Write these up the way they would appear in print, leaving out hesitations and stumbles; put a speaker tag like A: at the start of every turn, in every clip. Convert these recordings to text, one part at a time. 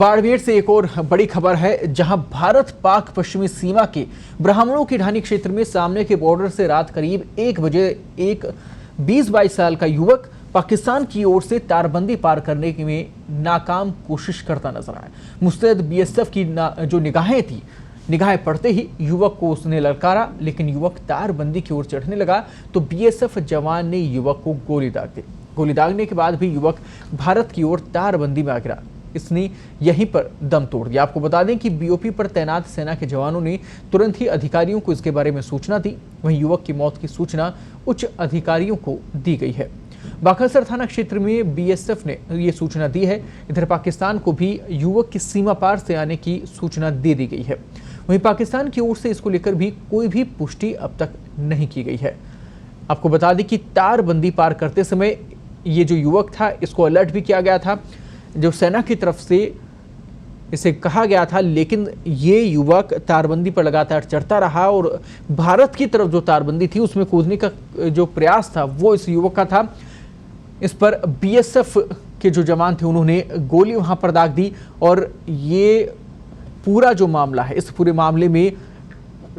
A: बाड़मेर से एक और बड़ी खबर है, जहां भारत पाक पश्चिमी सीमा के ब्राह्मणों की ढानी क्षेत्र में सामने के बॉर्डर से रात करीब 1 बजे एक 20-22 साल का युवक पाकिस्तान की ओर से तारबंदी पार करने में नाकाम कोशिश करता नजर आया। मुस्तैद बीएसएफ की जो निगाहें पड़ते ही युवक को उसने ललकारा, लेकिन युवक तारबंदी की ओर चढ़ने लगा तो बीएसएफ जवान ने युवक को गोली दाग दी। गोली दागने के बाद भी युवक भारत की ओर तारबंदी में आ गिरा। इसने यहीं पर दम तोड़ दिया। आपको बता दें कि बीओपी पर तैनात सेना के जवानों ने तुरंत ही अधिकारियों को इसके बारे में सूचना दी। वहीं युवक की मौत की सूचना उच्च अधिकारियों को दी गई है। बाखलसर थाना क्षेत्र में बीएसएफ ने ये सूचना दी है। इधर पाकिस्तान को भी युवक की सीमा पार से आने की सूचना दे दी गई है। वहीं पाकिस्तान की ओर से इसको लेकर भी कोई भी पुष्टि अब तक नहीं की गई है। आपको बता दें कि तारबंदी पार करते समय ये जो युवक था, इसको अलर्ट भी किया गया था, जो सेना की तरफ से इसे कहा गया था, लेकिन ये युवक तारबंदी पर लगातार चढ़ता रहा और भारत की तरफ जो तारबंदी थी उसमें कूदने का जो प्रयास था वो इस युवक का था। इस पर बीएसएफ के जो जवान थे उन्होंने गोली वहां पर दाग दी और ये पूरा जो मामला है, इस पूरे मामले में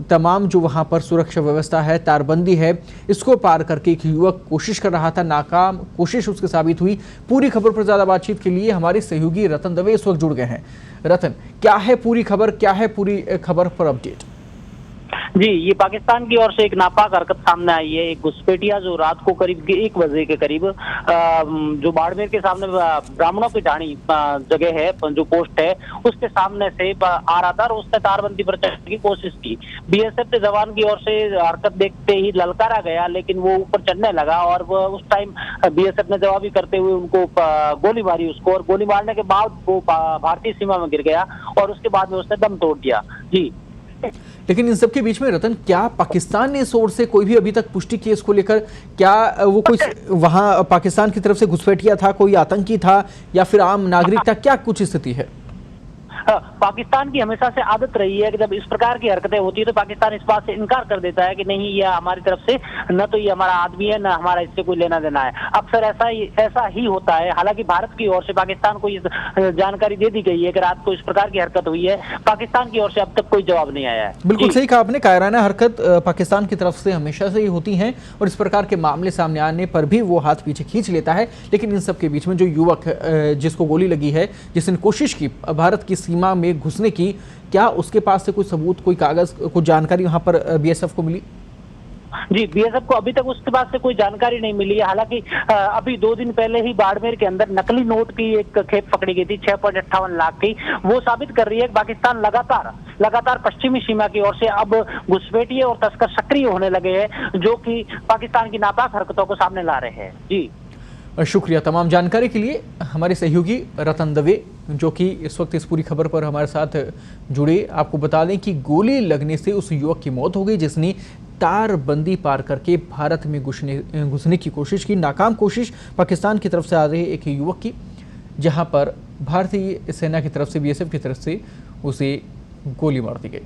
A: तमाम जो वहां पर सुरक्षा व्यवस्था है, तारबंदी है, इसको पार करके एक युवक कोशिश कर रहा था, नाकाम कोशिश उसकी साबित हुई। पूरी खबर पर ज्यादा बातचीत के लिए हमारे सहयोगी रतन दवे इस वक्त जुड़ गए हैं। रतन, क्या है पूरी खबर, क्या है पूरी खबर पर अपडेट?
B: जी, ये पाकिस्तान की ओर से एक नापाक हरकत सामने आई है। एक घुसपैठिया जो रात को करीब 1 बजे के करीब जो बाड़मेर के सामने ब्राह्मणों की ढाणी जगह है, जो पोस्ट है, उसके सामने से आ रहा था और उसने तारबंदी पर चढ़ने की कोशिश की। बीएसएफ के जवान की ओर से हरकत देखते ही ललकारा गया, लेकिन वो ऊपर चढ़ने लगा और उस टाइम बीएसएफ ने जवाबी करते हुए उनको गोली मारी उसको, और गोली मारने के बाद वो भारतीय सीमा में गिर गया और उसके बाद में उसने दम तोड़ दिया। जी,
A: लेकिन इन सब के बीच में रतन, क्या पाकिस्तान ने इस ओर से कोई भी अभी तक पुष्टि की इसको लेकर? क्या वो कोई वहां पाकिस्तान की तरफ से घुसपैठिया था, कोई आतंकी था या फिर आम नागरिक था? क्या कुछ स्थिति है?
B: पाकिस्तान की हमेशा से आदत रही है कि जब इस प्रकार की हरकतें होती है तो पाकिस्तान इस बात से इनकार कर देता है कि नहीं, ये हमारी तरफ से न तो ये हमारा आदमी है, न हमारा इससे कोई लेना देना है। अक्सर ऐसा ही होता है। हालांकि भारत की ओर से पाकिस्तान को इस जानकारी दे दी गई है कि रात को इस प्रकार की हरकत हुई है। पाकिस्तान की ओर से अब तक कोई जवाब नहीं आया है।
A: बिल्कुल सही कहा आपने। कायराना हरकत पाकिस्तान की तरफ से हमेशा से ही होती है और इस प्रकार के मामले सामने आने पर भी वो हाथ पीछे खींच लेता है। लेकिन इन सब के बीच में जो युवक जिसको गोली लगी है, जिसने कोशिश की भारत की सीमा में घुसने की, क्या उसके पास से कोई सबूत, कोई कागज, कोई जानकारी वहां पर बीएसएफ को मिली?
B: जी, बीएसएफ को अभी तक उसके पास से कोई जानकारी नहीं मिली है। हालांकि अभी 2 दिन पहले ही बाड़मेर के अंदर नकली नोट की एक खेप पकड़ी गई थी 6.58 लाख की। वो साबित कर रही है कि पाकिस्तान लगातार पश्चिमी सीमा की ओर से अब घुसपैठिए और तस्कर सक्रिय होने लगे हैं, जो कि पाकिस्तान की नापाक हरकतों को सामने ला रहे हैं। जी,
A: शुक्रिया तमाम जानकारी के लिए हमारे सहयोगी रतन दवे, जो कि इस वक्त इस पूरी खबर पर हमारे साथ जुड़े। आपको बता दें कि गोली लगने से उस युवक की मौत हो गई, जिसने तारबंदी पार करके भारत में घुसने की कोशिश की। नाकाम कोशिश पाकिस्तान की तरफ से आ रहे एक युवक की, जहां पर भारतीय सेना की तरफ से, बीएसएफ की तरफ से उसे गोली मार दी गई।